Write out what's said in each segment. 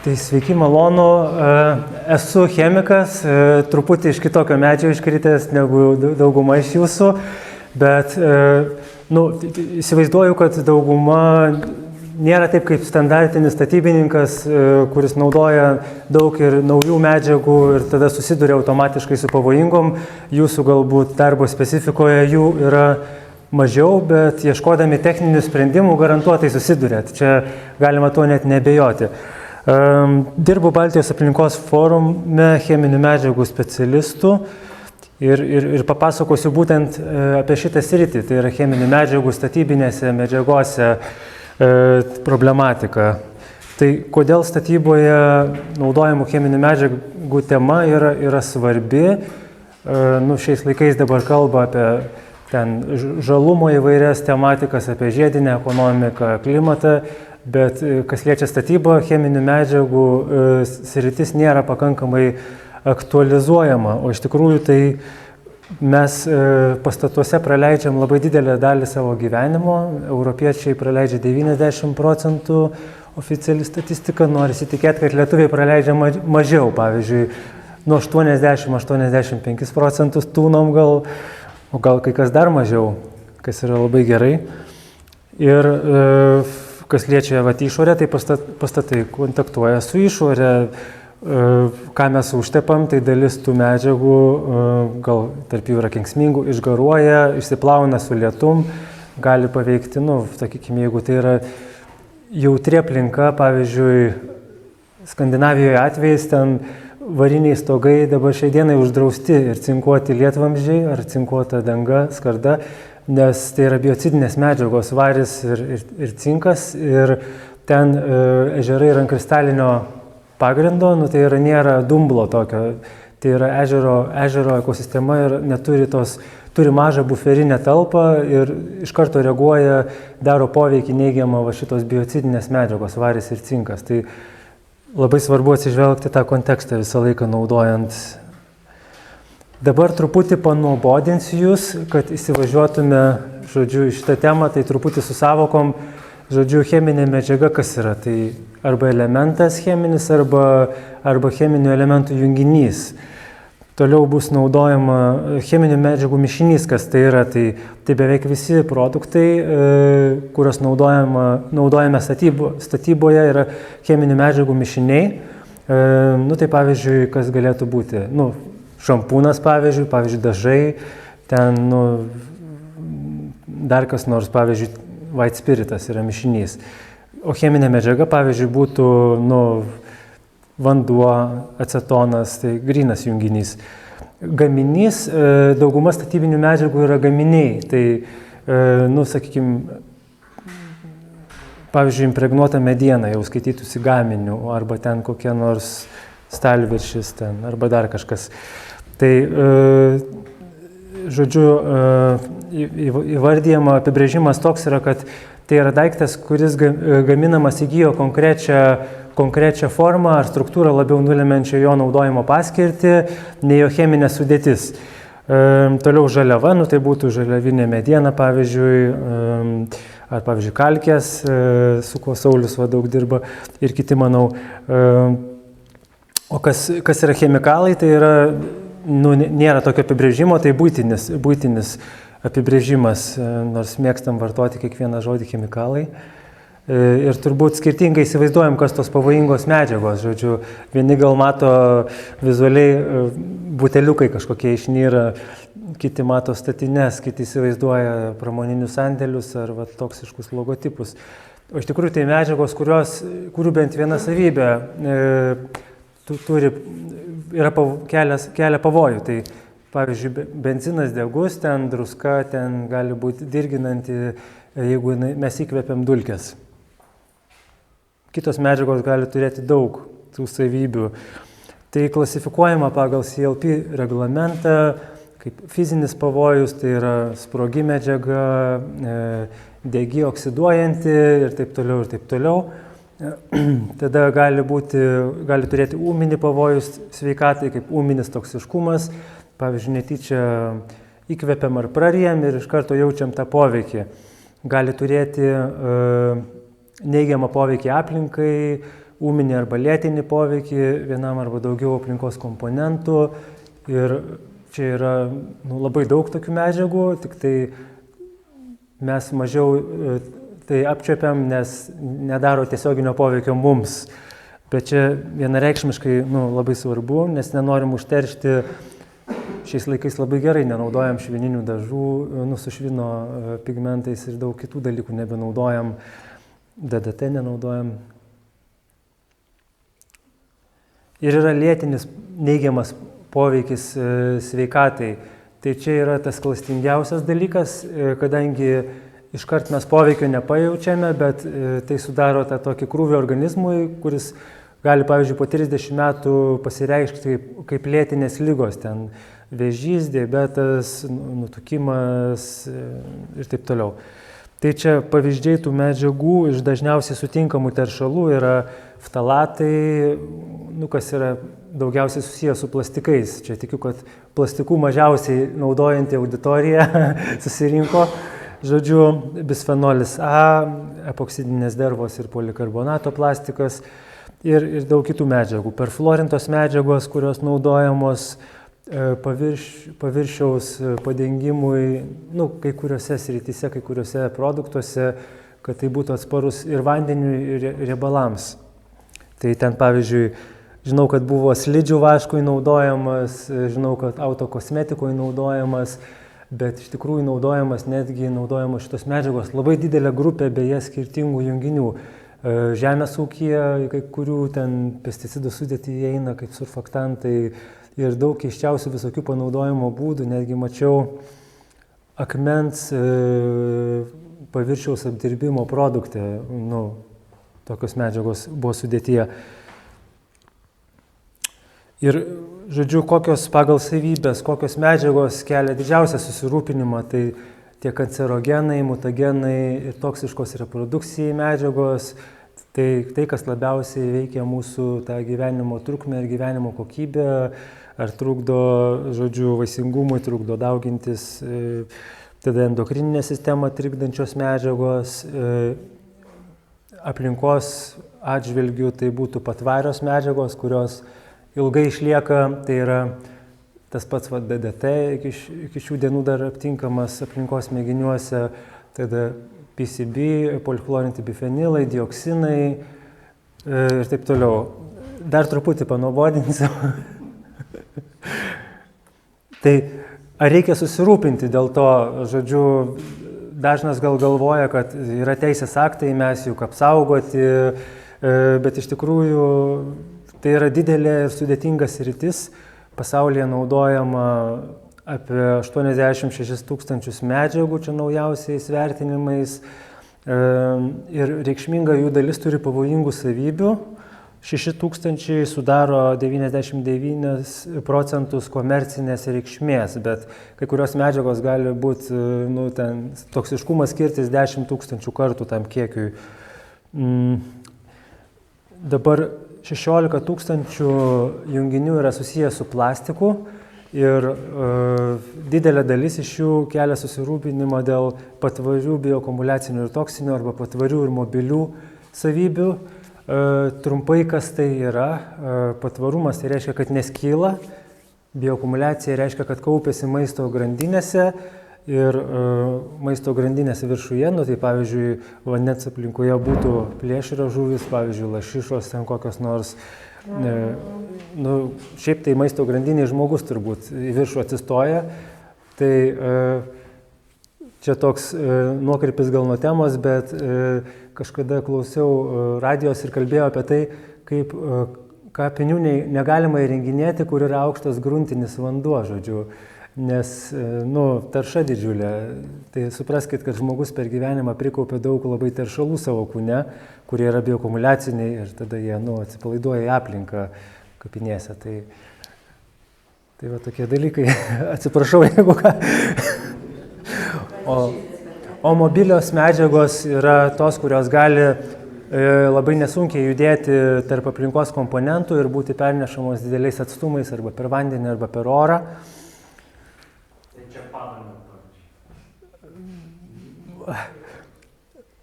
Tai sveiki, malonu. Esu chemikas, truputį iš kitokio medžio iškritęs negu dauguma iš jūsų, bet įsivaizduoju, kad dauguma nėra taip kaip standartinis statybininkas, kuris naudoja daug ir naujų medžiagų ir tada susiduria automatiškai su pavojingom. Jūsų galbūt darbo specifikoje jų yra mažiau, bet ieškodami techninių sprendimų garantuotai susidurėt. Čia galima tuo net nebejoti. Dirbu Baltijos aplinkos forume cheminių medžiagų specialistų ir papasakosiu būtent apie šitą sritį, tai yra cheminių medžiagų statybinėse medžiagose problematika. Tai kodėl statyboje naudojamų cheminių medžiagų tema yra svarbi, šiais laikais dabar kalba apie ten žalumo įvairias tematikas, apie žiedinę ekonomiką, klimatą, bet kas liečia statybą, cheminių medžiagų sritis nėra pakankamai aktualizuojama, o iš tikrųjų tai mes pastatuose praleidžiam labai didelę dalį savo gyvenimo, europiečiai praleidžia 90%, oficiali statistika, norisi tikėti, kad lietuviai praleidžia mažiau, pavyzdžiui, nuo 80-85% tūnom gal, o gal kai kas dar mažiau, kas yra labai gerai. Ir kas liečia išorę, tai pastatai kontaktuoja su išorė, ką mes užtepam, tai dalis tų medžiagų, gal tarp jų yra kenksmingų, išgaruoja, išsiplauna su lietum, gali paveikti, sakykime, jeigu tai yra jautri aplinka, pavyzdžiui, Skandinavijoje atvejais, ten variniai stogai dabar šiai dienai uždrausti ir cinkuoti lietvamzdžiai ar cinkuota danga, skarda, nes tai yra biocidinės medžiagos, varis ir cinkas, ir ten ežerai yra ant kristalinio pagrindo, tai yra nėra dumblo tokio, tai yra ežero ekosistema ir turi mažą buferinę talpą ir iš karto reaguoja, daro poveikį neigiamą šitos biocidinės medžiagos, varis ir cinkas. Tai labai svarbu atsižvelgti tą kontekstą visą laiką naudojant. Dabar truputį panuobodinsiu jūs, kad įsivažiuotume, į šitą temą, tai truputį su savokom, cheminė medžiaga kas yra. Tai arba elementas cheminis, arba cheminių elementų junginys. Toliau bus naudojama cheminių medžiagų mišinys, kas tai yra. Tai beveik visi produktai, kuriuos naudojame statyboje, yra cheminių medžiagų mišiniai. Tai pavyzdžiui, kas galėtų būti? Šampūnas, pavyzdžiui, dažai, ten, dar kas nors, pavyzdžiui, white spiritas yra mišinys. O cheminė medžiaga, pavyzdžiui, būtų, vanduo, acetonas, tai grynas junginys. Gaminys, dauguma statybinių medžiagų yra gaminiai, tai, sakykime, pavyzdžiui, impregnuota mediena jau skaitytųsi gaminiu, arba ten kokie nors stalviršis ten, arba dar kažkas. Tai, įvardyjama apibrėžimas toks yra, kad tai yra daiktas, kuris gaminamas įgijo konkrečią formą ar struktūrą labiau nulemenčią jo naudojimo paskirtį, nei jo cheminė sudėtis. Toliau žaliava, tai būtų žaliavinė mediena, pavyzdžiui, ar pavyzdžiui kalkės, su kuo Saulius daug dirba ir kiti, manau. O kas yra chemikalai, tai yra, nėra tokio apibrėžimo, tai buitinis apibrėžimas, nors mėgstam vartoti kiekvieną žodį chemikalai. Ir turbūt skirtingai įsivaizduojam, kas tos pavojingos medžiagos. Vieni gal mato vizualiai buteliukai kažkokie išnyra, kiti mato statines, kiti įsivaizduoja pramoninius sandėlius ar toksiškus logotipus. O iš tikrųjų tai medžiagos, kurių bent viena savybė kelia pavojų. Tai pavyzdžiui, benzinas degus, ten druska, ten gali būti dirginanti, jeigu mes įkvepiam dulkes. Kitos medžiagos gali turėti daug tų savybių. Tai klasifikuojama pagal CLP reglamentą, kaip fizinis pavojus, tai yra sprogi medžiaga, degi oksiduojanti ir taip toliau. Tada gali turėti ūminį pavojus sveikatai, kaip ūminis toksiškumas. Pavyzdžiui, netyčia įkvepiam ar prarijam ir iš karto jaučiam tą poveikį. Gali turėti neigiamą poveikį aplinkai, ūminį arba lėtinį poveikį vienam arba daugiau aplinkos komponentų. Ir čia yra labai daug tokių medžiagų, tik tai mes mažiau tai apčiuopiam, nes nedaro tiesioginio poveikio mums. Bet čia vienareikšmiškai labai svarbu, nes nenorim užteršti. Šiais laikais labai gerai nenaudojam švininių dažų, su švino pigmentais ir daug kitų dalykų nebenaudojam, DDT nenaudojam. Ir yra lėtinis neigiamas poveikis sveikatai. Tai čia yra tas klastingiausias dalykas, kadangi iškart mes poveikio nepajaučiame, bet tai sudaro tą tokį krūvį organizmui, kuris gali, pavyzdžiui, po 30 metų pasireikšti kaip lėtinės ligos, ten vėžys, diabetas, nutukimas ir taip toliau. Tai čia pavyzdžiai tų medžiagų iš dažniausiai sutinkamų teršalų yra ftalatai, kas yra daugiausiai susijęs su plastikais. Čia tikiu, kad plastikų mažiausiai naudojanti auditorija susirinko. Žodžiu, bisfenolis A, epoksidinės dervos ir polikarbonato plastikas ir daug kitų medžiagų. Perfluorintos medžiagos, kurios naudojamos paviršiaus padengimui, kai kuriuose srityse, kai kuriuose produktuose, kad tai būtų atsparus ir vandeniui, ir riebalams. Tai ten, pavyzdžiui, žinau, kad buvo slidžių vaškui naudojamas, žinau, kad autokosmetikoje naudojamas, bet iš tikrųjų naudojamos šitos medžiagos labai didelė grupė, beje, skirtingų junginių. Žemės ūkyje, kai kurių ten pesticidų sudėtį įeina kaip surfaktantai ir daug keiščiausių visokių panaudojimo būdų. Netgi mačiau akmens paviršiaus apdirbimo produkte, tokios medžiagos buvo sudėtyje. Ir, žodžiu, kokios pagal savybės, kokios medžiagos kelia didžiausią susirūpinimą, tai tie kancerogenai, mutagenai ir toksiškos reprodukcijai medžiagos, tai kas labiausiai veikia mūsų tą gyvenimo trukmę ir gyvenimo kokybę, ar trukdo, žodžiu, vaisingumui, trukdo daugintis, tada endokrininę sistemą trikdančios medžiagos, aplinkos atžvilgių tai būtų patvarios medžiagos, kurios ilgai išlieka, tai yra tas pats DDT iki šių dienų dar aptinkamas aplinkos mėginiuose, tada PCB, polichlorinti bifenilai, dioksinai ir taip toliau. Dar truputį panuobodinsiu. Tai ar reikia susirūpinti dėl to, žodžiu, dažnas gal galvoja, kad yra teisės aktai, mes juk apsaugoti, bet iš tikrųjų tai yra didelė ir sudėtinga sritis. Pasaulyje naudojama apie 86 000 medžiagų, čia naujausiais vertinimais, ir reikšminga jų dalis turi pavojingų savybių. 6 000 sudaro 99% komercinės reikšmės, bet kai kurios medžiagos gali būti, toksiškumas skirtis 10 000 kartų tam kiekiui. Dabar 16 000 junginių yra susijęs su plastiku ir didelė dalis iš jų kelia susirūpinimą dėl patvarių bioakumuliacinių ir toksinių arba patvarių ir mobilių savybių. Trumpai, kas tai yra? Patvarumas tai reiškia, kad neskyla, bioakumuliacija reiškia, kad kaupiasi maisto grandinėse ir maisto grandinės viršuje, tai pavyzdžiui, vandens aplinkoje būtų plėšrio žuvis, pavyzdžiui, lašišos, ten kokios nors, šiaip tai maisto grandinė žmogus turbūt į viršų atsistoja, tai čia toks nuokrypis gal nuo temos, bet kažkada klausiau radijos ir kalbėjau apie tai, kaip kapinių negalima įrenginėti, kur yra aukštas gruntinis vanduo, žodžiu. Nes, tarša didžiulė. Tai supraskit, kad žmogus per gyvenimą prikaupia daug labai teršalų savo kūne, kurie yra bioakumuliaciniai ir tada jie, atsipalaiduoja į aplinką kapinėse. Tai va tokie dalykai. Atsiprašau, jeigu ką. O mobilios medžiagos yra tos, kurios gali labai nesunkiai judėti tarp aplinkos komponentų ir būti pernešamos dideliais atstumais arba per vandenį arba per orą.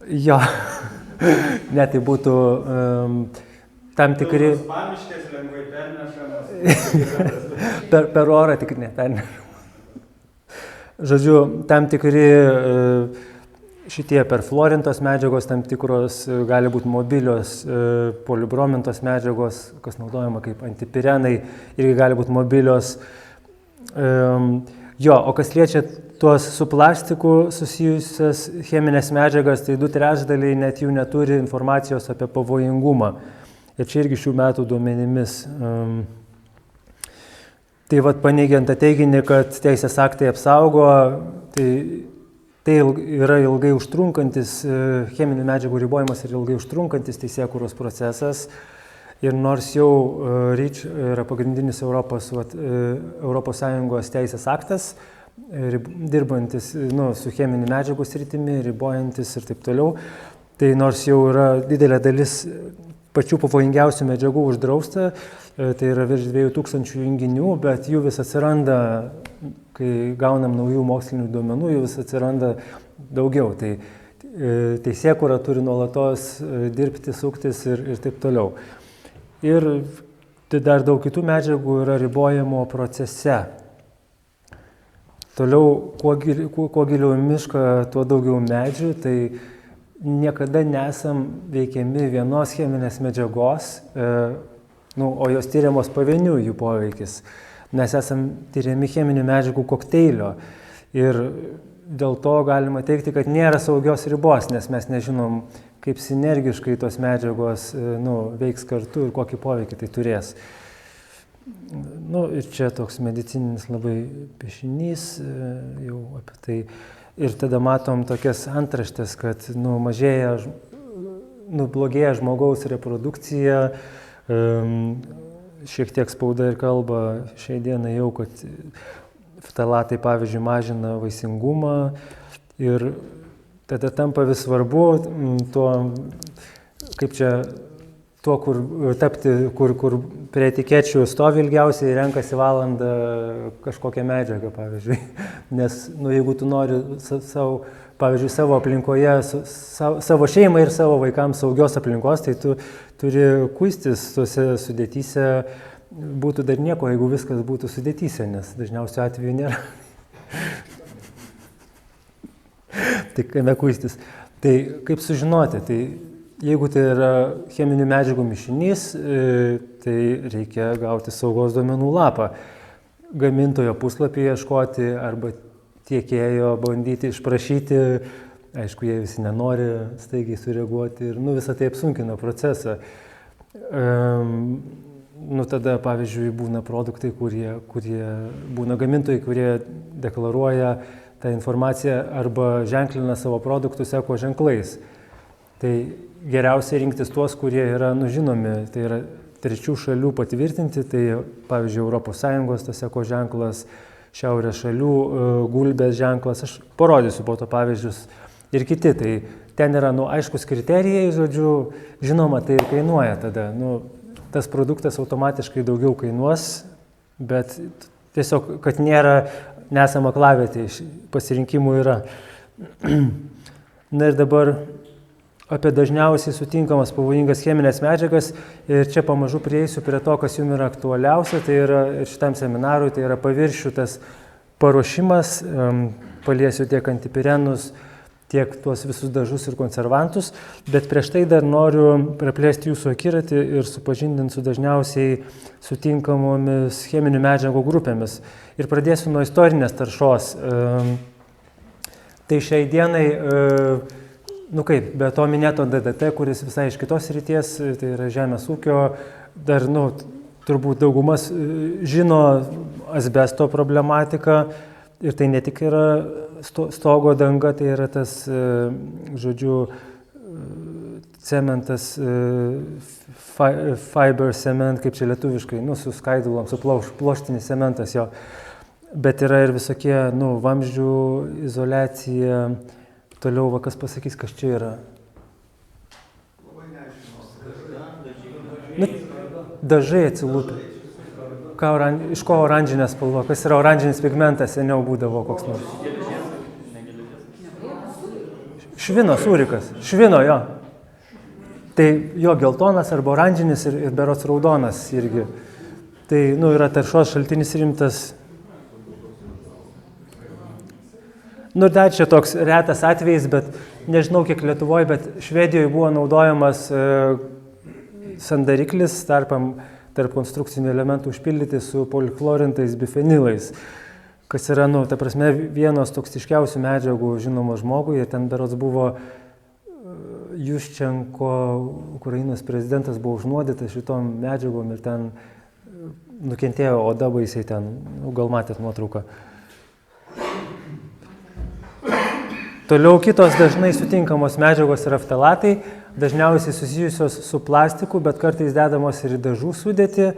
Jo, ne, tai būtų tam tikri... Pamiškės lengvai pernešamas. per orą tik nepernešamas. Žodžiu, tam tikri šitie perfluorintos medžiagos, tam tikros gali būti mobilios polibromintos medžiagos, kas naudojama kaip antipirenai, irgi gali būti mobilios. O kas liečia tuos su plastiku susijusias cheminės medžiagas, tai 2/3 net jų neturi informacijos apie pavojingumą. Ir čia irgi šių metų duomenimis. Tai paneigiant tą teiginį, kad teisės aktai apsaugo, tai yra ilgai užtrunkantis, cheminių medžiagų ribojimas ir ilgai užtrunkantis teisėkūros procesas. Ir nors jau REACH yra pagrindinis Europos Sąjungos teisės aktas, dirbantis su cheminių medžiagų sritimi, ribojantis ir taip toliau, tai nors jau yra didelė dalis pačių pavojingiausių medžiagų uždrausta, tai yra virš 2000 junginių, bet jų vis atsiranda, kai gaunam naujų mokslinių duomenų, jų vis atsiranda daugiau. Tai teisėkūra turi nuolatos dirbti, suktis ir taip toliau. Ir tai dar daug kitų medžiagų yra ribojimo procese. Toliau, kuo giliau į mišką, tuo daugiau medžių, tai niekada nesam veikiami vienos cheminės medžiagos, o jos tyriamos pavienių jų poveikis. Mes esam tyriami cheminių medžiagų kokteilio ir dėl to galima teikti, kad nėra saugios ribos, nes mes nežinom, kaip sinergiškai tos medžiagos veiks kartu ir kokį poveikį tai turės. Ir čia toks medicininis labai piešinys jau apie tai. Ir tada matom tokias antraštės, kad blogėja žmogaus reprodukcija, šiek tiek spauda ir kalba šiai dienai jau, kad ftalatai, pavyzdžiui, mažina vaisingumą ir tada tampa vis svarbu kur prie etikečių stovi ilgiausiai, renkasi valandą kažkokią medžiagą, pavyzdžiui. Nes, jeigu tu nori savo aplinkoje, savo šeimai ir savo vaikams saugios aplinkos, tai tu turi kuistis tuose sudėtyse, būtų dar nieko, jeigu viskas būtų sudėtyse, nes dažniausiu atveju nėra. Tai kame kuistis. Tai kaip sužinoti? Tai jeigu tai yra cheminių medžiagų mišinys, tai reikia gauti saugos duomenų lapą. Gamintojo puslapį ieškoti arba tiekėjo bandyti išprašyti. Aišku, jie visi nenori staigiai sureaguoti ir visą tai apsunkina procesą. Tada, pavyzdžiui, būna produktai, kurie būna gamintojai, kurie deklaruoja tą informaciją arba ženklina savo produktus eko ženklais. Tai geriausia rinktis tuos, kurie yra žinomi, tai yra trečių šalių patvirtinti, tai pavyzdžiui, Europos Sąjungos tas eko ženklas, šiaurės šalių gulbės ženklas, aš parodysiu po to pavyzdžius ir kiti, tai ten yra aiškus kriterijai, žodžiu, žinoma, tai ir kainuoja tada, tas produktas automatiškai daugiau kainuos, bet tiesiog, kad nesama aklavietė, pasirinkimų yra. Na ir dabar apie dažniausiai sutinkamas pavojingas cheminės medžiagas ir čia pamažu prieisiu prie to, kas jums yra aktualiausia, tai yra ir šitam seminarui, tai yra paviršių tas paruošimas, paliesiu tiek antipirenus, tiek tuos visus dažus ir konservantus, bet prieš tai dar noriu praplėsti jūsų akiratį ir supažindinti su dažniausiai sutinkamomis cheminių medžiagų grupėmis. Ir pradėsiu nuo istorinės taršos. Tai šiai dienai, be to minėto DDT, kuris visai iš kitos srities, tai yra žemės ūkio, dar, turbūt daugumas žino asbesto problematiką ir tai ne tik yra stogo danga, tai yra tas, žodžiu, cementas, fiber cement, kaip čia lietuviškai, su skaidulom, su ploštinis cementas jo, bet yra ir visokie, vamzdžių izoliacija, toliau, kas pasakys, kas čia yra. Dažai atsilūpė. Iš ko oranžinė spalva? Kas yra oranžinis pigmentas, seniau būdavo koks nors? Švino sūrikas. Švino, jo. Tai jo geltonas arba oranžinis ir berods raudonas irgi. Tai yra taršos šaltinis rimtas. Dar čia toks retas atvejis, bet nežinau kiek Lietuvoje, bet Švedijoje buvo naudojamas sandariklis tarp konstrukcinių elementų užpildyti su poliklorintais bifenilais, kas yra, ta prasme, vienos toksiškiausių medžiagų žinoma žmogui. Ir ten berods buvo Juščenko, Ukrainos prezidentas, buvo užnuodytas šitom medžiagom ir ten nukentėjo oda baisiai ten, gal matėt nuotrauką. Toliau kitos dažnai sutinkamos medžiagos yra ftalatai, dažniausiai susijusios su plastiku, bet kartais dedamos ir į dažų sudėtį.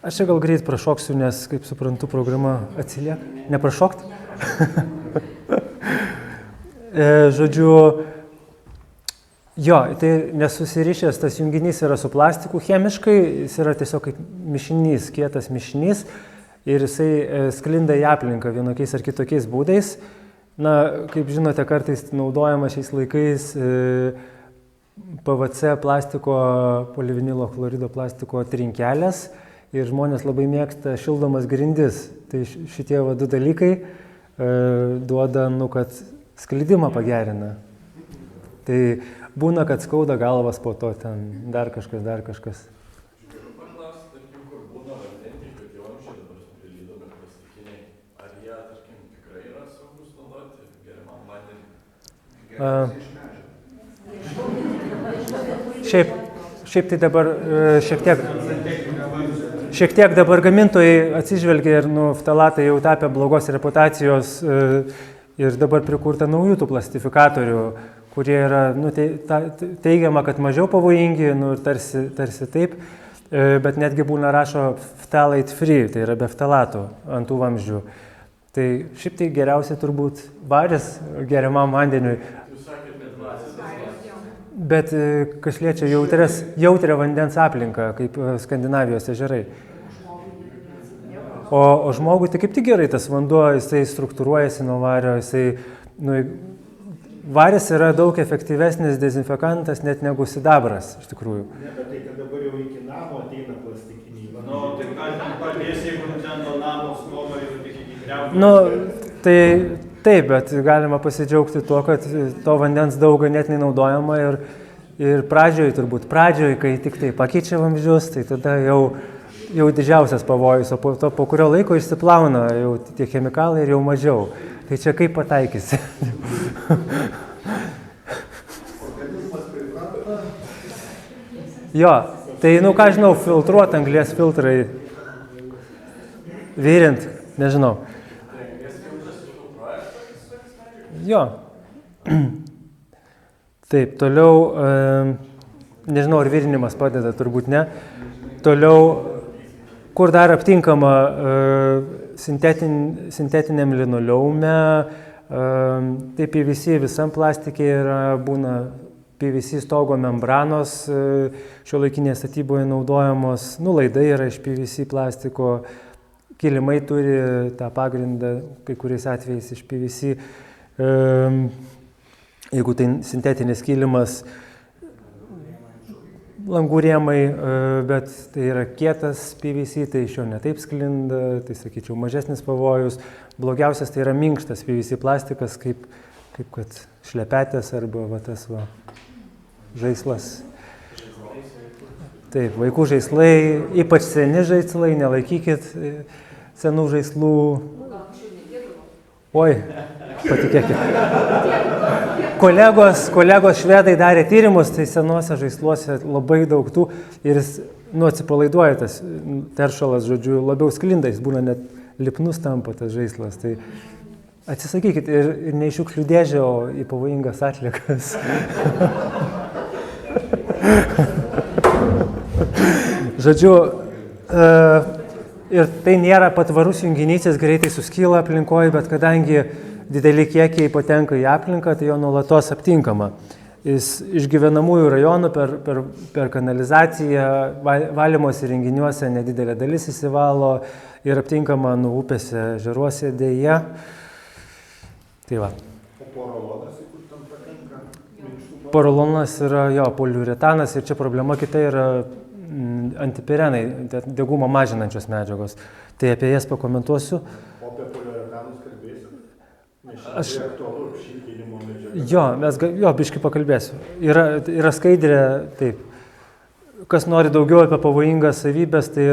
Aš čia gal greit prašoksiu, nes, kaip suprantu, programa atsilieka. Neprašokt? Žodžiu, jo, tai nesusirišęs tas junginys yra su plastiku chemiškai, jis yra tiesiog kaip mišinys, kietas mišinys ir jisai sklinda į aplinką vienokiais ar kitokiais būdais. Kaip žinote, kartais naudojama šiais laikais PVC plastiko, polivinilo chlorido plastiko trinkelės ir žmonės labai mėgsta šildomas grindis. Tai šitie du dalykai duoda, kad sklidimą pagerina. Tai būna, kad skauda galvas po to, ten dar kažkas. Šiaip tai dabar šiek tiek dabar gamintojai atsižvelgia ir ftalatai jau tapę blogos reputacijos ir dabar prikurta naujų tų plastifikatorių, kurie yra teigiama, kad mažiau pavojingi, ir tarsi taip, bet netgi būna rašo phthalate free, tai yra be ftalatų ant tų vamzdžių. Tai šiaip tai geriausia turbūt varis geriamam vandeniui. Bet kas liečia jautrią vandens aplinką, kaip Skandinavijos ežerai. O žmogui tai kaip tik gerai tas vanduo, jisai struktūruojasi nuo vario, varis yra daug efektyvesnis dezinfekantas net negu sidabras, iš tikrųjų. Ne, bet tai, kad dabar jau iki namo ateina plastikiniai vanduo. Tai ką ten padės, jeigu ten nuo namo snodo jau tik iki greudų? Tai taip, bet galima pasidžiaugti tuo, kad to vandens daug ganėtinai naudojama ir pradžioj, kai tik tai pakeičia vamzdžius, tai tada jau didžiausias pavojus, o po kurio laiko išsiplauna jau tie chemikalai ir jau mažiau. Tai čia kaip pataikysi. Jo, tai ką žinau, filtruot anglies filtrai, virint, nežinau. Jo. Taip, toliau, nežinau, ar virinimas padeda, turbūt ne. Toliau, kur dar aptinkama sintetiniam linoleume, tai PVC visam plastikė būna PVC stogo membranos, šiuolaikinėje statyboje naudojamos, laidai yra iš PVC plastiko, kilimai turi tą pagrindą, kai kuriais atvejais iš PVC. Jeigu tai sintetinis kilimas, langų rėmai, bet tai yra kietas PVC, tai iš jo netaip sklinda, tai sakyčiau mažesnis pavojus. Blogiausias tai yra minkštas PVC plastikas, kaip kad šlepetės arba tas žaislas. Taip, vaikų žaislai, ypač seni žaislai, nelaikykit senų žaislų. Oi, patikėkit. Kolegos švedai darė tyrimus, tai senuose žaisluose labai daug tų ir jis atsipalaiduoja tas teršalas, žodžiu, labiau sklinda, jis būna net lipnus tampa tas žaislas. Tai atsisakykit ir ne į šiukšlių dėžę, o į pavojingas atliekas. Žodžiu, ir tai nėra patvarus junginys, jis greitai suskyla aplinkoje, bet kadangi dideli kiekiai patenka į aplinką, tai jo nuolatos aptinkama. Jis iš gyvenamųjų rajonų per kanalizaciją, valymosi įrenginiuose nedidelė dalis įsivalo ir aptinkama upėse, ežeruose dėja. Tai va. O porologas, kur tam patenka minkštų Porolonas yra poliuretanas ir čia problema kita yra antipirenai, degumą mažinančios medžiagos. Tai apie jas pakomentuosiu. O apie poliuretanus kalbėsim? Nes šitai aktualu šiltinimo medžiagos. Biškai pakalbėsiu. Yra skaidrė, taip. Kas nori daugiau apie pavojingas savybės, tai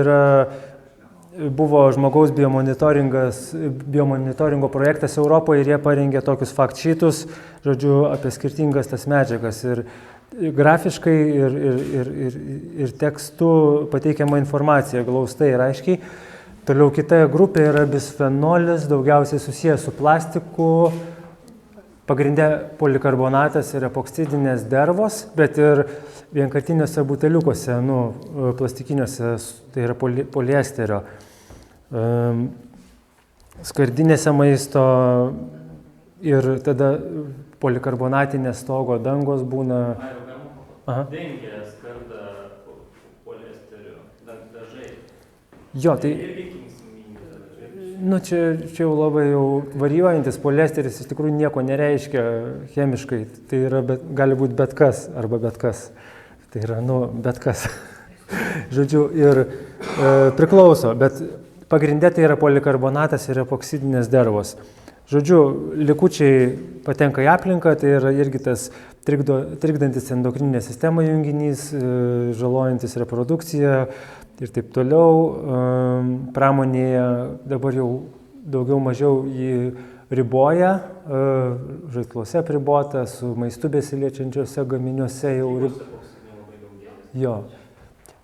buvo žmogaus biomonitoringo projektas Europoje ir jie parengė tokius fact sheetus, žodžiu, apie skirtingas tas medžiagas. Ir grafiškai ir tekstu pateikiama informacija, glaustai ir aiškiai. Toliau kita grupė yra bisfenolis, daugiausiai susijęs su plastiku, pagrindė polikarbonatas ir epoksidinės dervos, bet ir vienkartiniuose buteliukuose, plastikiniuose, tai yra poliesterio. Skardinėse maisto ir tada polikarbonatinės stogo dangos būna. Dengia skardą poliesteriu dažai. Čia jau labai varijuojantis poliesteris iš tikrųjų nieko nereiškia chemiškai. Tai gali būti bet kas arba bet kas. Tai yra, bet kas. Žodžiu, ir priklauso, bet pagrindė tai yra polikarbonatas ir epoksidinės dervos. Žodžiu, likučiai patenka į aplinką, tai yra irgi tas trikdantis endokrininę sistemą junginys, žalojantis reprodukciją ir taip toliau. Pramonėje dabar jau daugiau mažiau jį riboja, žaislose apribota, su maistu besiliečiančiuose gaminiuose jau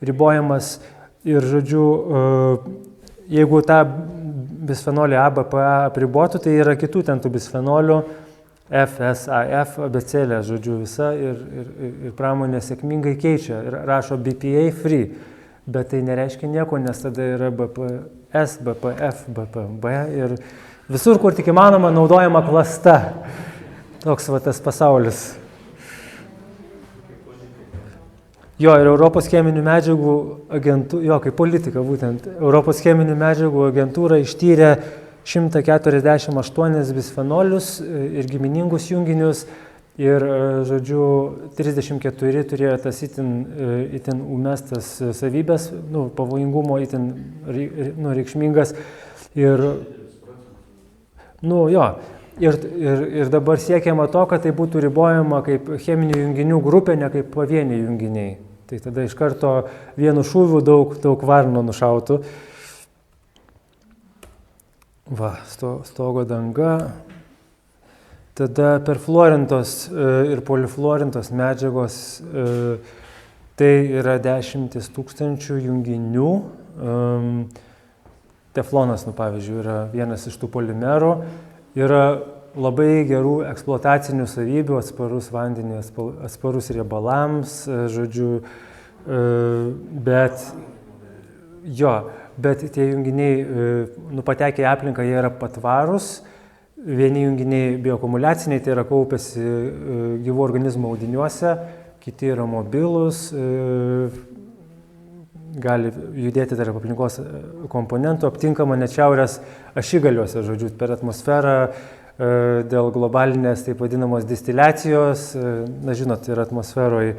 ribojamas. Ir žodžiu, jeigu tą bisfenolį A, BPA apribotų, tai yra kitų ten tų bisfenolių, F, S, A, F, abėcėlė, žodžiu, visa ir pramonė sėkmingai keičia ir rašo BPA free, bet tai nereiškia nieko, nes tada yra BPS, BPF, BPB ir visur, kur tik įmanoma, naudojama klasta. Toks tas pasaulis. Ir Europos cheminių medžiagų agentūra, kaip politika būtent, Europos cheminių medžiagų agentūra ištyrė 148 bisfenolius ir giminingus junginius ir, žodžiu, 34 turėjo tas itin umestas savybės, pavojingumo itin reikšmingas ir, ir dabar siekiama to, kad tai būtų ribojama kaip cheminių junginių grupė, ne kaip pavieniai junginiai. Tai tada iš karto vienu šūviu daug varno nušautų. Stogo danga. Tada perfluorintos ir polifluorintos medžiagos, tai yra 10 000 junginių. Teflonas, pavyzdžiui, yra vienas iš tų polimerų. Yra labai gerų eksploatacinių savybių, atsparus vandeniui, atsparus riebalams, žodžiu, bet tie junginiai, patekę į aplinką, jie yra patvarūs. Vieni junginiai bioakumuliaciniai, tai yra kaupiasi gyvų organizmų audiniuose, kiti yra mobilūs, gali judėti tarp aplinkos komponentų, aptinkama net šiaurės ašigaliuose, žodžiu, per atmosferą, dėl globalinės taip vadinamos distiliacijos, žinot, ir atmosferoje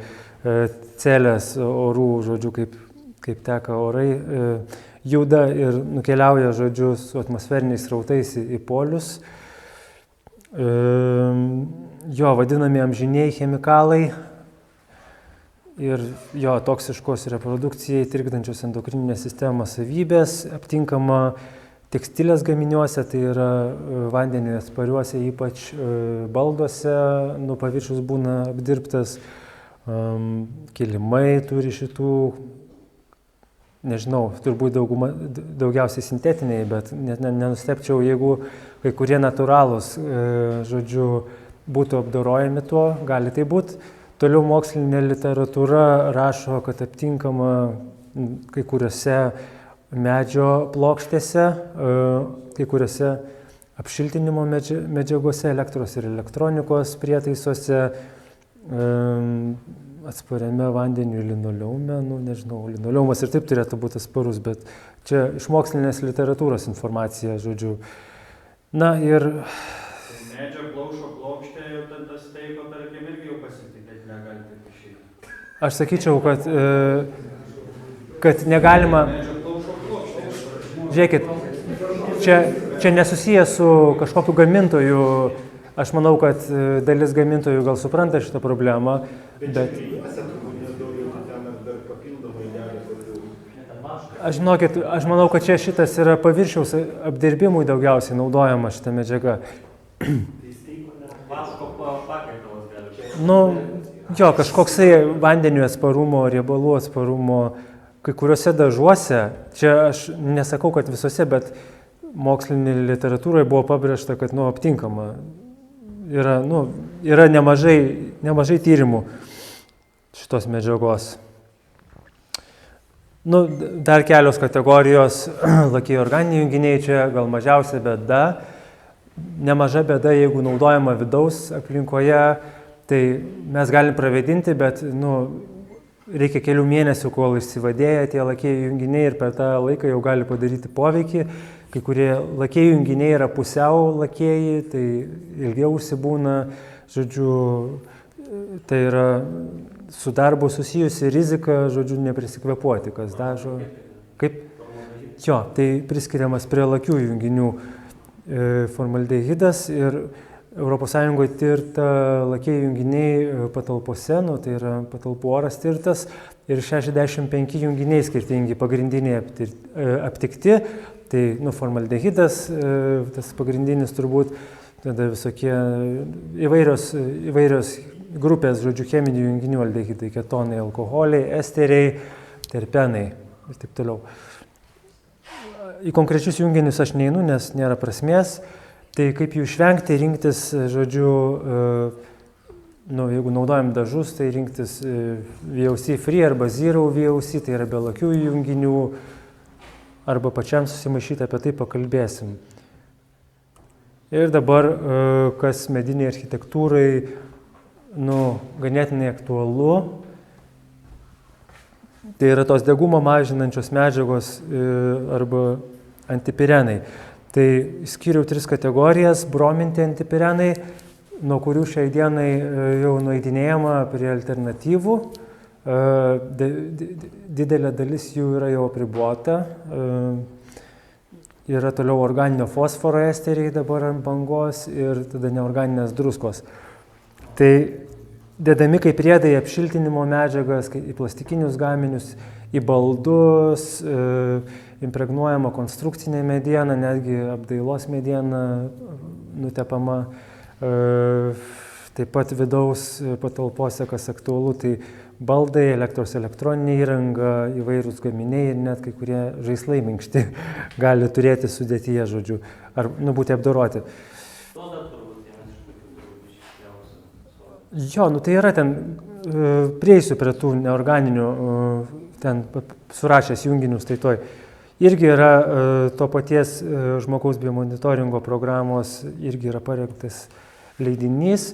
celės orų, žodžiu, kaip teka orai, juda ir nukeliauja, žodžiu, su atmosferiniais srautais į polius. Vadinami amžiniai chemikalai ir toksiškos reprodukcijai trikdančios endokrininę sistemą savybės aptinkama tekstilės gaminiuose, tai yra vandeniui atspariuose, ypač balduose, paviršius būna apdirbtas, kilimai turi šitų, nežinau, turbūt daugiausiai sintetiniai, bet nenustepčiau, jeigu kai kurie natūralūs, žodžiu, būtų apdorojami tuo, gali tai būti. Toliau mokslinė literatūra rašo, kad aptinkama kai kuriuose medžio plokštėse, kai kuriuose apšiltinimo medžiagose, elektros ir elektronikos prietaisuose, atspariame vandeniui linoleume, linoleumas ir taip turėtų būti atsparus, bet čia iš mokslinės literatūros informacija, žodžiu. Ir medžio plaušo plokštė, jau tas teiko, tarkim, irgi jau pasitikėti aš sakyčiau, kad negalima, žiūrėkit, čia nesusijęs su kažkokiu gamintoju, aš manau, kad dalis gamintojų gal supranta šitą problemą, bet aš manau, kad čia šitas yra paviršiaus apdirbimui daugiausiai naudojama šita medžiaga. Vaško pakaitalas gali. Nu, jo, kažkoksai vandeniu atsparumo, riebalų atsparumo, kai kuriuose dažuose, čia aš nesakau, kad visose, bet mokslinė literatūroje buvo pabrėžta, kad aptinkama. Yra nemažai tyrimų šitos medžiagos. Dar kelios kategorijos, lakieji organiniai junginiai, čia gal mažiausia bėda. Nemaža bėda, jeigu naudojama vidaus aplinkoje, tai mes galim pravėdinti, bet reikia kelių mėnesių, kol išsivadėja tie lakieji junginiai ir per tą laiką jau gali padaryti poveikį. Kai kurie lakieji junginiai yra pusiau lakieji, tai ilgiau užsibūna, žodžiu, tai yra su darbu susijusi rizika, žodžiu, neprisikvėpuoti, kas dažo. Kaip? Jo, tai priskiriamas prie lakiųjų junginių formaldehidas ir ES tirta lakieji junginiai patalpose, tai yra patalpų oras tirtas ir 65 junginiai skirtingi pagrindiniai aptikti, tai formaldehidas, tas pagrindinis turbūt, tada visokie įvairios grupės, žodžiu, cheminių junginių aldehidai, ketonai, alkoholiai, esteriai, terpenai ir taip toliau. Į konkrečius junginius aš neinu, nes nėra prasmės. Tai kaip jų išvengti, rinktis, žodžiu, jeigu naudojam dažus, tai rinktis VOC free arba zero VOC, tai yra be lakiųjų junginių, arba pačiam susimaišyti, apie tai pakalbėsim. Ir dabar, kas mediniai architektūrai, ganėtinai aktualu, tai yra tos degumą mažinančios medžiagos arba antipirenai. Tai skyriau 3 kategorijas: brominti antipirenai, nuo kurių šiai dienai jau nueidinėjama prie alternatyvų. Didelė dalis jų yra jau apribuota. Yra toliau organinio fosforo esteriai dabar ant bangos ir tada neorganinės druskos. Tai dedami kaip priedai apšiltinimo medžiagas, į plastikinius gaminius, į baldus, impregnuojama konstrukcinė mediena, netgi apdailos mediena nutepama, taip pat vidaus patalpose, kas aktualu, tai baldai, elektros elektroninė įranga, įvairūs gaminiai ir net kai kurie žaislai minkšti gali turėti sudėtyje, žodžiu, ar būti apdoroti. Jo, tai yra ten, prieisiu prie tų neorganinių, ten surašęs junginius, tai toj. Irgi yra to paties žmogaus biomonitoringo programos, irgi yra parengtas leidinys.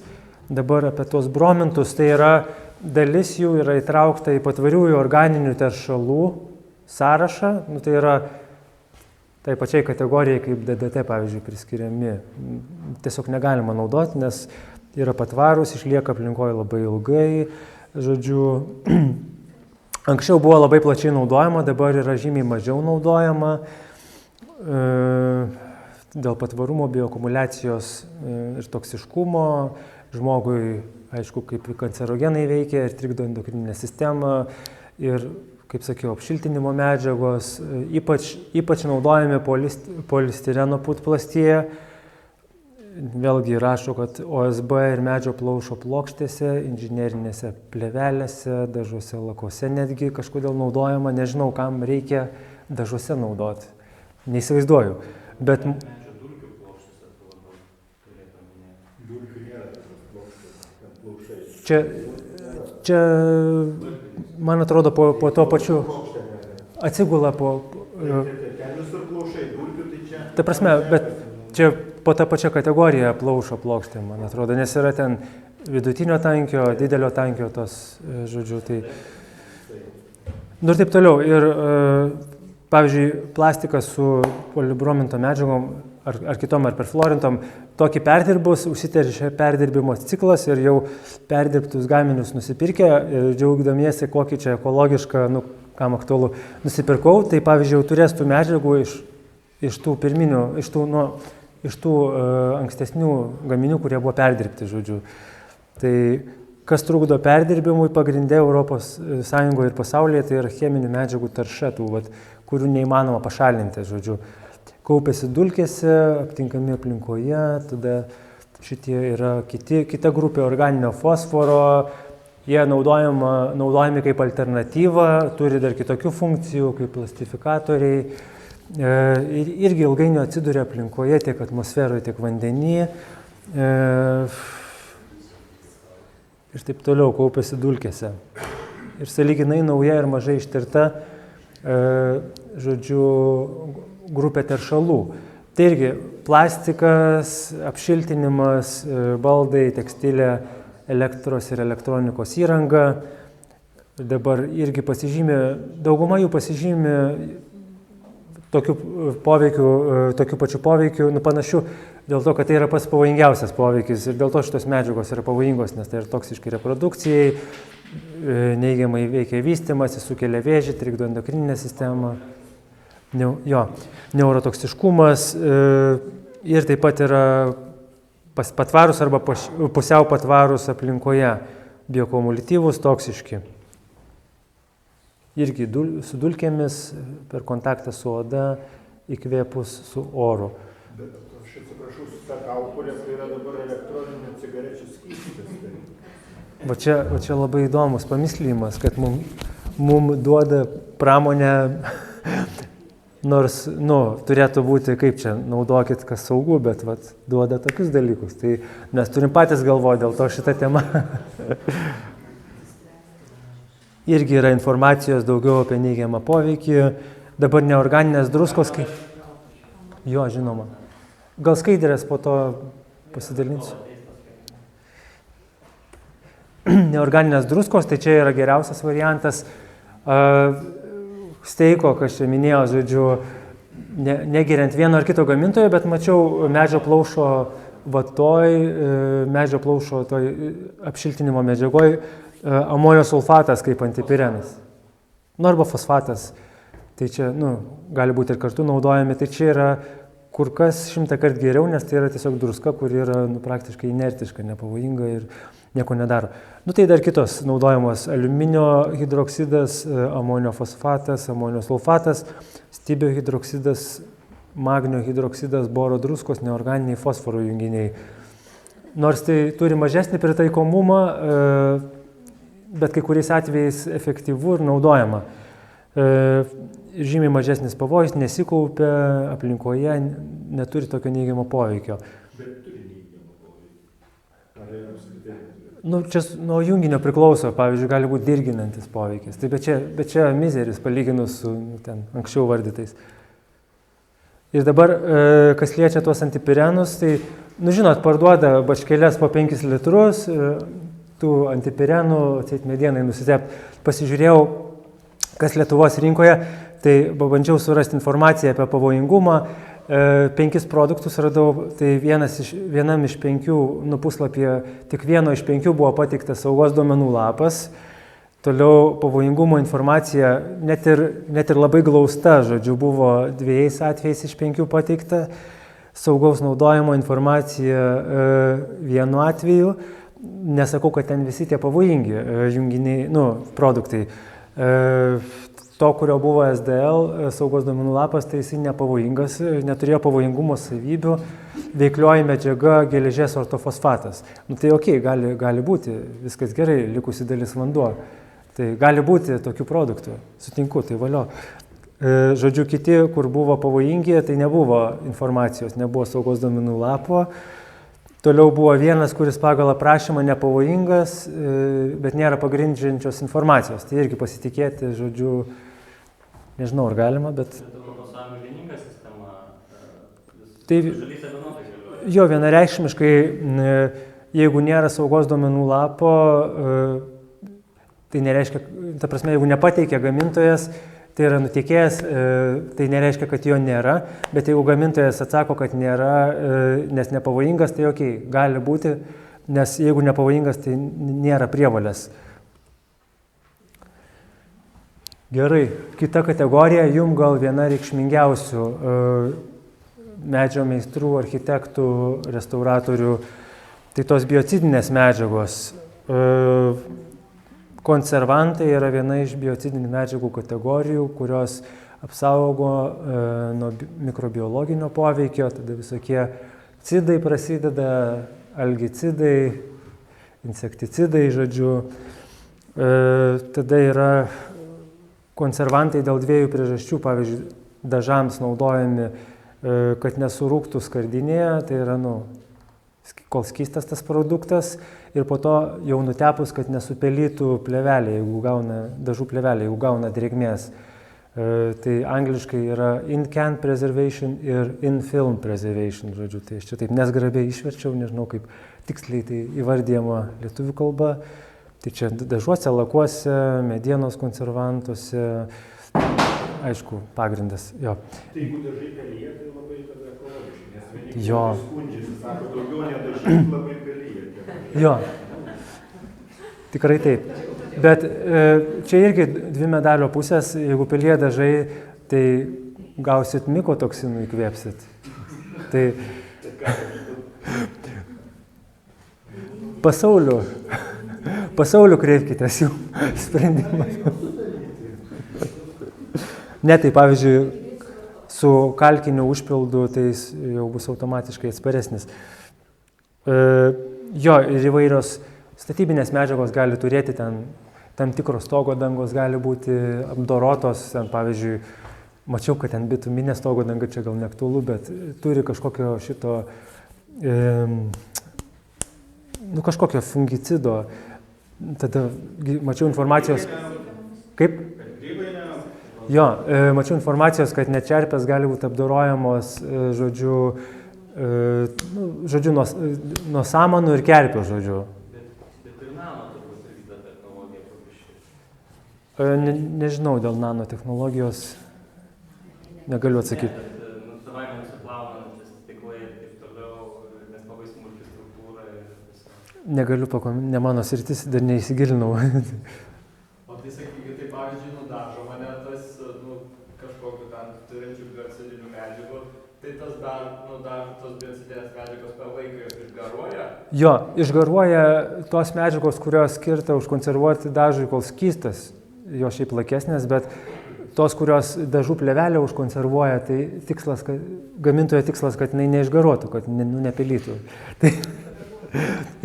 Dabar apie tos bromintus, tai yra dalis jų yra įtraukta į patvariųjų organinių teršalų sąrašą, tai yra tai pačiai kategorijai kaip DDT, pavyzdžiui, priskiriami. Tiesiog negalima naudoti, nes yra patvarūs, išlieka aplinkoje labai ilgai, žodžiu. Anksčiau buvo labai plačiai naudojama, dabar yra žymiai mažiau naudojama dėl patvarumo, bioakumuliacijos ir toksiškumo. Žmogui, aišku, kaip kancerogenai veikia ir trikdo endokrininę sistemą ir, kaip sakiau, apšiltinimo medžiagos, ypač naudojami polistireno putplastyje. Vėlgi rašo, kad OSB ir medžio plaušo plokštėse, inžinerinėse plėvelėse, dažuose lakuose netgi kažkodėl naudojama, nežinau, kam reikia dažuose naudoti, neįsivaizduoju. Bet Medžio dulkių plokštėse tu labiau turėtų minėti. Dulkių nėra plaušai. čia, man atrodo, po to pačiu atsigula po... Ten visur plaušai, dulkių tai čia... Ta prasme, bet čia po tą pačią kategoriją plaušo plokštė, man atrodo, nes yra ten vidutinio tankio, didelio tankio tos, žodžiu, tai... Nu ir taip toliau. Ir, pavyzdžiui, plastikas su polibrominto medžiagom ar kitom, ar perfluorintom, tokį perdirbus, užsiteršia perdirbimo ciklas ir jau perdirbtus gaminius nusipirkę, džiaugdamiesi, kokį čia ekologišką, kam aktualu, nusipirkau, tai pavyzdžiui, jau turės tų medžiagų iš tų pirminių, iš tų ankstesnių gaminių, kurie buvo perdirbti, žodžiu. Tai kas trukdo perdirbimui pagrindė Europos Sąjungoje ir pasaulyje, tai yra cheminių medžiagų tarša, kurių neįmanoma pašalinti, žodžiu. Kaupiasi dulkėse, aptinkami aplinkoje, tada šitie yra kita grupė organinio fosforo, jie naudojami kaip alternatyva, turi dar kitokių funkcijų, kaip plastifikatoriai. Ir irgi ilgainiui atsiduria aplinkoje, tiek atmosferoje, tiek vandenyje. Ir taip toliau kaupiasi dulkėse. Ir sąlyginai nauja ir mažai ištirta, žodžiu, grupė teršalų. Tai irgi plastikas, apšiltinimas, baldai, tekstilė, elektros ir elektronikos įranga. Dabar irgi dauguma jų pasižymė tokiu pačiu poveikiu, panašiu, dėl to, kad tai yra pats pavojingiausias poveikis ir dėl to šitos medžiagos yra pavojingos, nes tai yra toksiški reprodukcijai, neigiamai veikia vystymasi, sukelia vėžį, trikdo endokrininę sistemą, neurotoksiškumas ir taip pat yra patvarus arba pusiau patvarus aplinkoje, bioakumuliatyvūs, toksiški. Irgi su dulkėmis, per kontaktą su oda, įkvėpus su oru. Bet aš atsiprašau, ta kaukolė, tai yra dabar elektroninių cigarečių skystis. Va čia labai įdomus pamislymas, kad mum duoda pramonę, nors, turėtų būti, kaip čia, naudokit kas saugu, bet duoda tokius dalykus. Tai mes turim patys galvoti, dėl to šitą temą. Irgi yra informacijos daugiau apie neigiamą poveikį. Dabar neorganinės druskos, Jo, žinoma. Gal skaidrės po to pasidalinsiu. Neorganinės druskos, tai čia yra geriausias variantas. Steiko, kas čia minėjo, žodžiu, negeriant vieno ar kito gamintojo, bet mačiau medžio plaušo medžio plaušo apšiltinimo medžiagoj, amonio sulfatas kaip antipirenas. Arba fosfatas. Tai čia, gali būti ir kartu naudojami. Tai čia yra kur kas 100 kartų geriau, nes tai yra tiesiog druska, kuri yra praktiškai inertiška, nepavojinga ir nieko nedaro. Tai dar kitos naudojamos: aliuminio hidroksidas, amonio fosfatas, amonio sulfatas, stibio hidroksidas, magnio hidroksidas, boro druskos, neorganiniai fosforo junginiai. Nors tai turi mažesnį pritaikomumą, bet kai kuriais atvejais efektyvu ir naudojama. Žymiai mažesnis pavojus, nesikaupia aplinkoje, neturi tokio neigiamo poveikio. Bet turi neigiamo poveikio. Ar yra apskritai? Čia nuo junginio priklauso, pavyzdžiui, gali būti dirginantis poveikis. Bet čia mizeris palyginus su ten anksčiau vardytais. Ir dabar, kas liečia tuos antipirenus, tai, žinot, parduoda bačkelės po 5 litrus, tų antipirenų, atseit medienai nusitep. Pasižiūrėjau, kas Lietuvos rinkoje, tai bandžiau surasti informaciją apie pavojingumą. 5 produktus radau, tai vienam iš 5 puslapyje, tik vieno iš 5 buvo pateiktas saugos duomenų lapas. Toliau pavojingumo informacija, net ir labai glausta, žodžiu, buvo 2 atvejais iš 5 pateikta. Saugaus naudojimo informacija vienu atveju. Nesakau, kad ten visi tie pavojingi junginiai, produktai. To, kurio buvo SDL, saugos duomenų lapas, tai jisai nepavojingas, neturėjo pavojingumo savybių, veiklioji medžiaga geležies ortofosfatas. Tai gali būti, viskas gerai, likusi dalis vanduo. Tai gali būti tokių produktų, sutinku, tai valio. Žodžiu, kiti, kur buvo pavojingi, tai nebuvo informacijos, nebuvo saugos duomenų lapo. Toliau buvo vienas, kuris pagal aprašymą nepavojingas, bet nėra pagrindžiančios informacijos. Tai irgi pasitikėti, žodžiu, nežinau, ar galima, bet... Europos Sąjungos vieninga sistema, tai šalyse vienodai galioja. Jo, vienareikšmiškai, jeigu nėra saugos duomenų lapo, tai nereiškia, ta prasme, jeigu nepateikia gamintojas, tai yra nutekėjęs, tai nereiškia, kad jo nėra, bet jeigu gamintojas atsako, kad nėra, nes nepavojingas, tai okei, gali būti, nes jeigu nepavojingas, tai nėra prievolės. Gerai, kita kategorija, jum gal viena reikšmingiausių medžio meistrų, architektų, restauratorių, tai tos biocidinės medžiagos. Konservantai yra viena iš biocidinių medžiagų kategorijų, kurios apsaugo nuo mikrobiologinio poveikio, tada visokie cidai prasideda, algicidai, insekticidai, žodžiu. Tada yra konservantai dėl dviejų priežasčių, pavyzdžiui, dažams naudojami, kad nesurūktų skardinėje, tai yra, kol skystas tas produktas ir po to jau nutepus, kad nesupelytų plėvelė, dažų plėvelė, jeigu gauna drėgmės. Tai angliškai yra in-can preservation ir in-film preservation, žodžiu. Tai aš čia taip nesgrabiai išverčiau, nežinau kaip tiksliai tai įvardyjama lietuvių kalba. Tai čia dažuose, lakuose, medienos konservantuose, aišku, pagrindas. Jo. Tai jeigu dažai pelyje, tai labai tada ekologiškai, nes vieni Jo. skundžiasi, sako, daugiau nedažai, labai pelyje. Jo, tikrai taip. Bet čia irgi dvi medalio pusės, jeigu pelyje dažai, tai gausit mikotoksinų įkvėpsit. Tai pasauliu kreipkitės jų sprendimą. Ne, tai pavyzdžiui, su kalkiniu užpildu tai jis jau bus automatiškai atsparesnis. Jo, ir įvairios statybinės medžiagos gali turėti ten, tam tikros stogo dangos gali būti apdorotos, ten pavyzdžiui, mačiau, kad ten bituminė stogo danga, čia gal neaktualu, bet turi kažkokio šito, kažkokio fungicido, tada mačiau informacijos, kaip? Jo, mačiau informacijos, kad net čerpės gali būti apdorojamos, žodžiu, nuo samanų ir kerpių, žodžiu. Bet ir nano turbūt irgi ta technologija panaši. Nežinau, dėl nanotechnologijos negaliu atsakyti. Ne, bet savaime nusiplaunantis stiklai ir taip toliau, nes labai smulki struktūra ir visą. Negaliu pakomentuoti, ne mano sritis, dar neįsigilinau. O tai sakykit, tai pavyzdžiui, nudažo mane tas, kažkokiu ten turinčių biocidinių medžiagų, tai tas nudažo tos biocidinės medžiagos per laiką ir išgaruoja? Jo, išgaruoja tos medžiagos, kurios skirta užkonservuoti dažui, kol skystas, jo šiaip lakesnės, bet tos, kurios dažų plėvelę užkonservuoja, tai tikslas, gamintojo tikslas, kad jinai neišgaruotų, kad nepelytų. Tai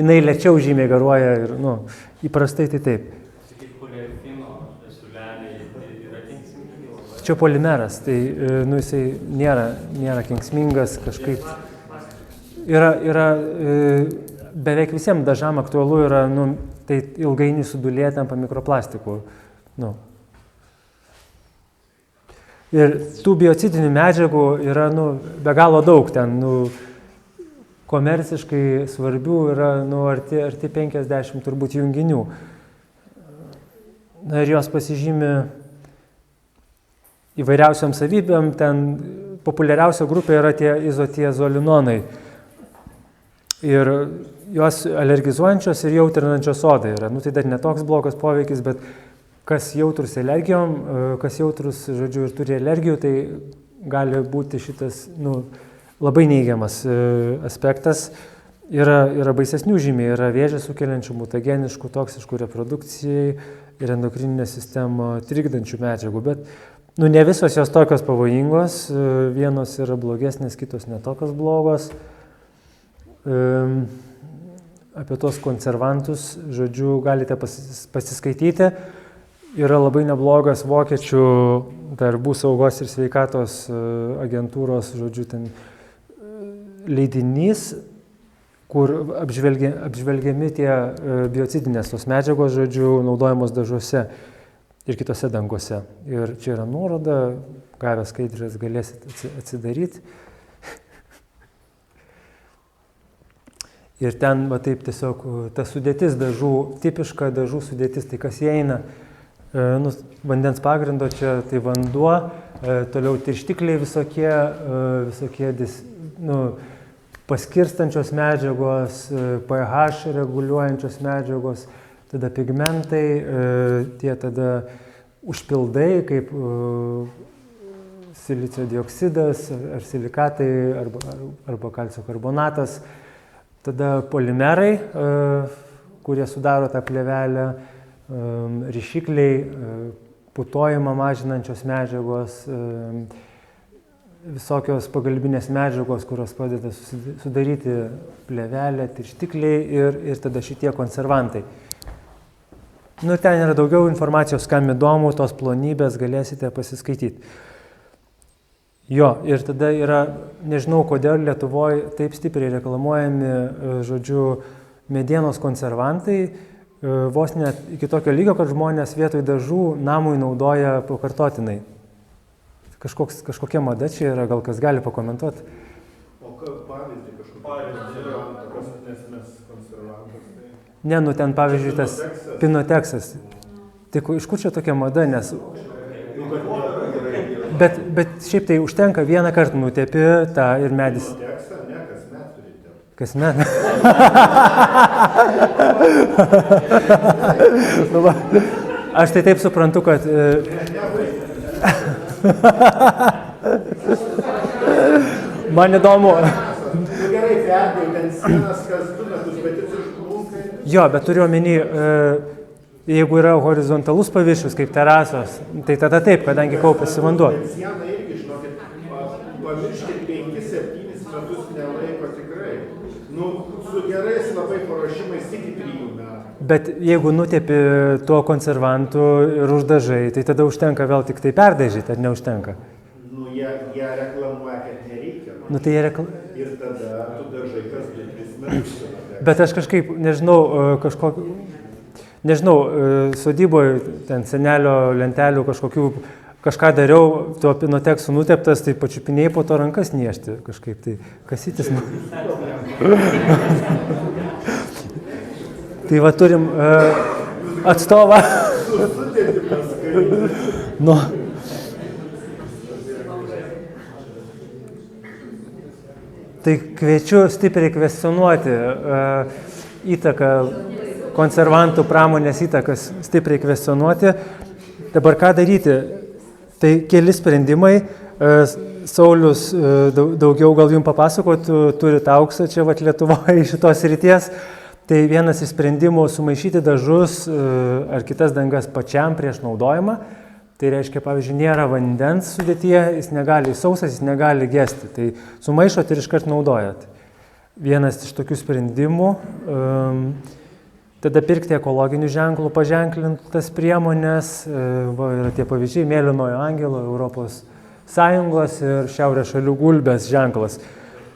jinai lėčiau žymiai garuoja ir, įprastai tai taip. Čia polimeras, tai jisai nėra kenksmingas kažkaip. Yra beveik visiems dažam aktualu yra, tai ilgainiui sudulėti tampa mikroplastikų. Ir tų biocidinių medžiagų yra be galo daug ten, komerciškai svarbių yra arti 50 turbūt junginių. Ir jos pasižymi įvairiausiam savybėm, ten populiariausia grupė yra tie izotiazolinonai. Ir jos alergizuojančios ir jautrinančios odą yra. Tai dar netoks blogas poveikis, bet kas jautrus alergijom, kas jautrus, žodžiu, ir turi alergijų, tai gali būti šitas, labai neigiamas aspektas. Yra baisesnių žymiai, yra vėžį sukeliančių, mutageniškų, toksiškų reprodukcijai ir endokrininę sistemą trikdančių medžiagų, bet ne visos jos tokios pavojingos, vienos yra blogesnės, kitos netokios blogos. Apie tos konservantus, žodžiu, galite pasiskaityti. Yra labai neblogas vokiečių darbų saugos ir sveikatos agentūros, žodžiu, ten leidinys, kur apžvelgiami tie biocidinės tos medžiagos, žodžiu, naudojamos dažuose ir kitose dangose. Ir čia yra nuoroda, gavę skaidrės galėsit atsidaryti. Ir ten, taip tiesiog, ta sudėtis dažų, tipiška dažų sudėtis, tai kas įeina, vandens pagrindo, čia tai vanduo, toliau tirštikliai visokie paskirstančios medžiagos, pH reguliuojančios medžiagos, tada pigmentai, tie tada užpildai kaip silicio dioksidas ar silikatai arba kalcio karbonatas, tada polimerai, kurie sudaro tą plėvelę, ryšikliai, putojimą mažinančios medžiagos, visokios pagalbinės medžiagos, kurios padeda sudaryti plėvelę, tirštikliai ir tada šitie konservantai. Ten yra daugiau informacijos, kam įdomu, tos plonybės galėsite pasiskaityti. Jo, ir tada yra, nežinau kodėl Lietuvoje taip stipriai reklamuojami, medienos konservantai, vos net iki tokio lygio, kad žmonės vietoj dažų namui naudoja pakartotinai. Kažkokia mada čia yra, gal kas gali pakomentuoti? O pavyzdį kažkokį, nes mes konservantas. Ne, ten pavyzdžiui tas Pinoteksas. Tai iš kur čia tokia mada, nes... Bet šiaip tai užtenka vieną kartą nutepi tą ir medis. Pinoteksą, ne, kasmet turite. Kasmet? Aš tai taip suprantu, kad... Man įdomu. Gerai, perdėjau, ten sienas kas 2 metus, bet jis išblunka. Jo, bet turiu omeny, jeigu yra horizontalus paviršius, kaip terasos, tai tada taip, kadangi kaupiasi vanduo. Siena irgi, žinokit, pamirškit 5-7 metus nelaiko tikrai. Su gerais labai paruošimais iki 3 metų. Bet jeigu nutepi tuo konservantu ir uždažai, tai tada užtenka vėl tik tai perdažyti, ar neužtenka? Jie reklamuoja, kad nereikia. Tai jie Ir tada tu dažai kas 2-3 metus. Bet aš kažkaip, nežinau, sodyboje ten senelio lentelių kažką dariau, tuo Pinoteksu nuteptas, tai pačiupinėjai po to rankas niešti kažkaip, tai kasytis. Tai va turim atstovą. Tai kviečiu stipriai kvestionuoti įtaką, konservantų pramonės įtakas stipriai kvestionuoti. Dabar ką daryti? Tai keli sprendimai. Saulius daugiau gal jums papasakotų, turite auksą čia Lietuvoje iš šitos ryties. Tai vienas iš sprendimų sumaišyti dažus ar kitas dangas pačiam prieš naudojimą. Tai reiškia, pavyzdžiui, nėra vandens sudėtyje, jis sausas, jis negali gesti. Tai sumaišot ir iškart naudojat. Vienas iš tokių sprendimų. Tada pirkti ekologinių ženklų, paženklintas priemonės. Yra tie pavyzdžiai, Mėlynojo angelo, Europos Sąjungos ir Šiaurės šalių gulbės ženklas.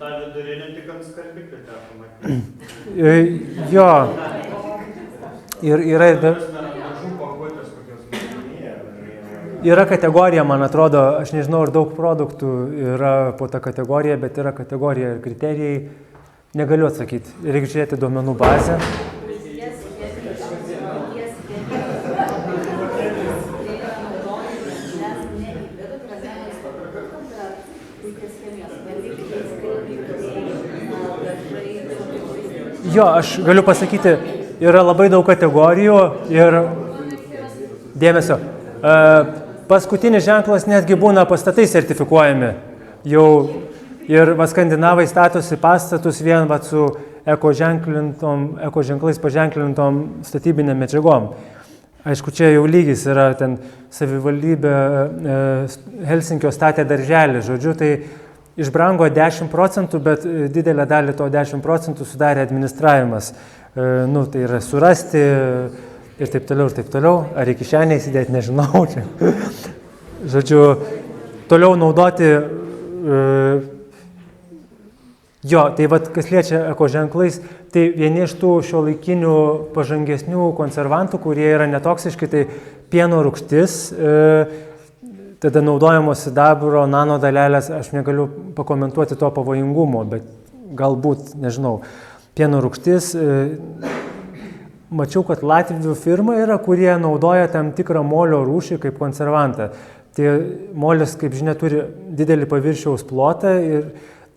Ta vidurinė tik ant skalbiklio teko matyti. Jo. Ir yra ir... Yra kategorija, man atrodo, aš nežinau, ar daug produktų yra po tą kategoriją, bet yra kategorija ir kriterijai. Negaliu atsakyti. Reikia žiūrėti duomenų bazę. Jo, aš galiu pasakyti, yra labai daug kategorijų ir dėmesio. Paskutinis ženklas netgi būna pastatai sertifikuojami. Jau ir skandinavai statosi pastatus vien su ekoženklais paženklintom statybinėm medžiagom. Aišku, čia jau lygis yra, ten savivaldybė Helsinkio statė darželį, žodžiu, tai išbrango 10%, bet didelę dalį to 10% sudarė administravimas. Tai yra surasti ir taip toliau. Ar į kišenę įsidėti, nežinau. Žodžiu, toliau naudoti... Tai kas liečia ekoženklais, tai vieni iš tų šiuolaikinių pažangesnių konservantų, kurie yra netoksiški, tai pieno rūgštis, tada naudojamos sidabro nanodalelės, aš negaliu pakomentuoti to pavojingumo, bet galbūt, nežinau, pieno rūgštis, mačiau, kad Latvių firma yra, kurie naudoja tam tikrą molio rūšį kaip konservantą. Tai molis, kaip žinia, turi didelį paviršiaus plotą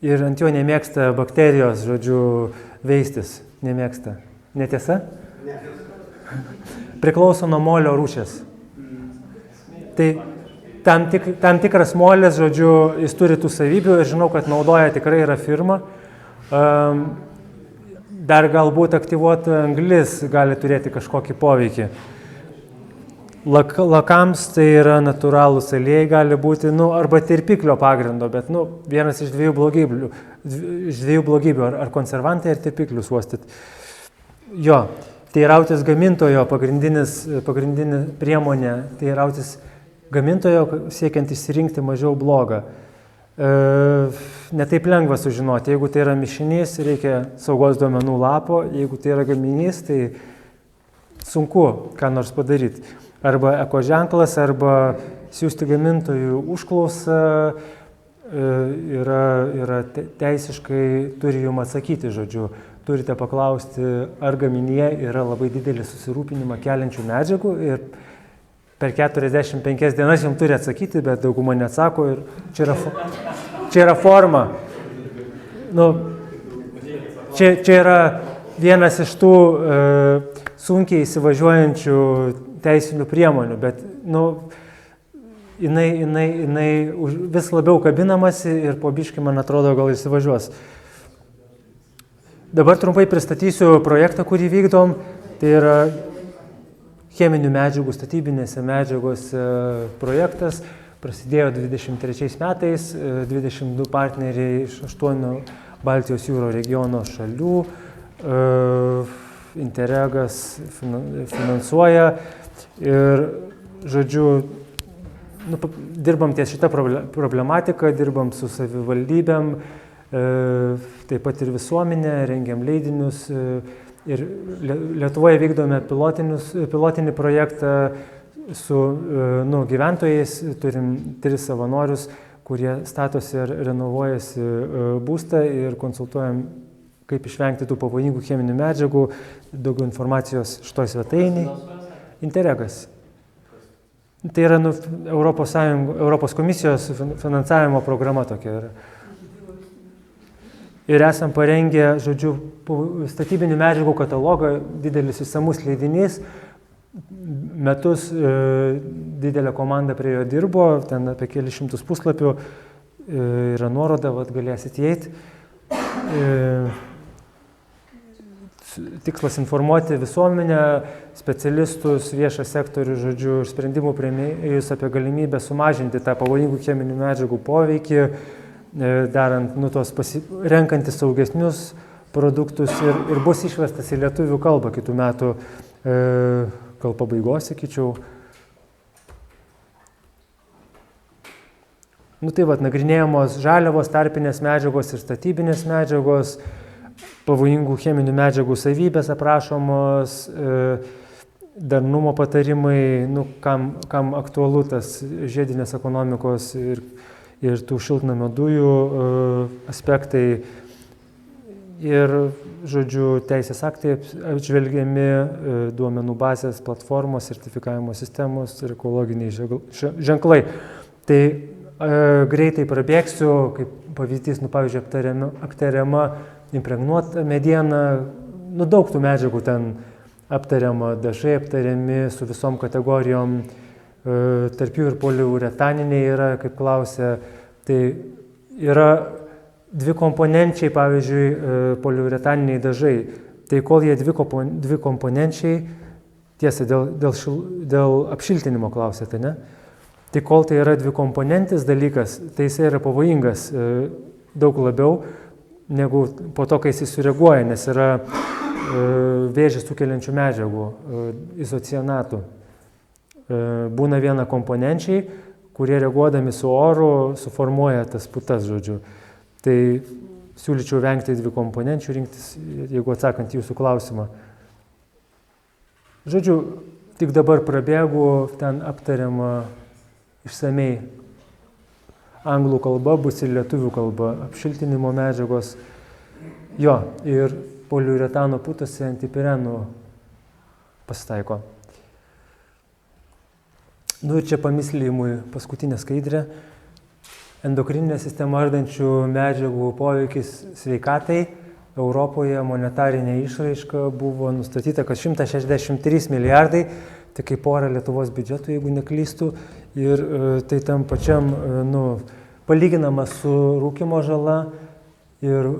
ir ant jo nemėgsta bakterijos, žodžiu, veistis. Nemėgsta. Netiesa? Ne. Priklauso nuo molio rūšės. Tai tam tikras molis, žodžiu, jis turi tų savybių ir žinau, kad naudoja tikrai yra firma. Dar galbūt aktyvuota anglis gali turėti kažkokį poveikį. Lakams tai yra natūralūs aliejai, gali būti, arba tirpiklio pagrindo, bet, vienas iš dviejų blogybių, ar konservantai, ar tirpiklius uostyti. Jo, teirautis gamintojo pagrindinė priemonė, teirautis gamintojo siekiant išsirinkti mažiau blogą. Netaip lengva sužinoti, jeigu tai yra mišinys, reikia saugos duomenų lapo, jeigu tai yra gaminys, tai sunku ką nors padaryti. Arba ekoženklas, arba siūsti gamintojų užklausą yra teisiškai turi jums atsakyti, žodžiu. Turite paklausti, ar gaminyje yra labai didelį susirūpinimą keliančių medžiagų ir per 45 dienas jums turi atsakyti, bet dauguma neatsako ir čia yra forma. Čia yra vienas iš tų sunkiai įsivažiuojančių teisinių priemonių, bet jinai vis labiau kabinamasi ir po biškį, man atrodo, gal įsivažiuos. Dabar trumpai pristatysiu projektą, kurį vykdom. Tai yra cheminių medžiagų, statybinėse medžiagose projektas. Prasidėjo 23 metais, 22 partneriai iš 8 Baltijos jūro regiono šalių. Interregas finansuoja ir, žodžiu, dirbam ties šitą problematiką, dirbam su savivaldybėm, taip pat ir visuomenė, rengiam leidinius ir Lietuvoje vykdome pilotinį projektą su gyventojais, turim 3 savanorius, kurie statosi ir renovuojasi būstą ir konsultuojam, kaip išvengti tų pavojingų cheminių medžiagų, daugiau informacijos šitoj svetainiai. Interregas. Tai yra Europos komisijos finansavimo programa tokia yra. Ir esam parengę, žodžiu, statybinių medžiagų katalogą, didelis išsamus leidinys. Metus didelė komanda prie jo dirbo, ten apie kelius šimtus puslapių, yra nuoroda, galėsit įeiti. Tikslas informuoti visuomenę, specialistus, viešą sektorių, žodžiu, ir sprendimų priėmėjus apie galimybę sumažinti tą pavojingų cheminių medžiagų poveikį, darant, renkantis saugesnius produktus ir bus išverstas į lietuvių kalbą kitų metų gal pabaigos, sakyčiau. Nagrinėjamos žaliavos, tarpinės medžiagos ir statybinės medžiagos, pavojingų cheminių medžiagų savybės aprašomos, darnumo patarimai, kam aktualu tas žiedinės ekonomikos ir tų šiltnamio dujų aspektai. Ir, žodžiu, teisės aktai apžvelgiami, duomenų bazės, platformos, sertifikavimo sistemos ir ekologiniai ženklai. Tai greitai prabėgsiu, kaip pavyzdys, pavyzdžiui, aptariama impregnuota mediena, daug tų medžiagų ten aptariama, dažai aptariami su visom kategorijom, tarp jų ir poliuretaniniai yra, kaip klausia, tai yra dvikomponenčiai, pavyzdžiui, poliuretaniniai dažai. Tai kol jie dvikomponenčiai, tiesa, dėl apšiltinimo klausėte, ne? Tai kol tai yra dvikomponentis dalykas, tai jis yra pavojingas daug labiau, negu po to, kai jis sureaguoja, nes yra vėžį sukeliančių medžiagų, izocianatų. Būna viena komponenčiai, kurie reaguodami su oru suformuoja tas putas, žodžiu. Tai siūlyčiau vengti dvikomponenčių, rinktis, jeigu atsakant jūsų klausimą. Žodžiu, tik dabar prabėgu, ten aptariama išsamei anglų kalba, bus ir lietuvių kalba, apšiltinimo medžiagos, ir poliuretano putose antipirenų pasitaiko. Nu ir čia pamyslimui paskutinė skaidrė. Endokrininę sistemą ardančių medžiagų poveikis sveikatai. Europoje monetarinė išraiška buvo nustatyta, kad 163 milijardai, tai kaip pora Lietuvos biudžetų, jeigu neklystų. Ir tai tam pačiam palyginama su rūkymo žala ir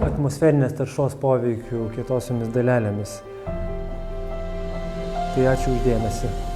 atmosferinės taršos poveikiu kietosiomis dalelėmis. Tai ačiū uždėmesi.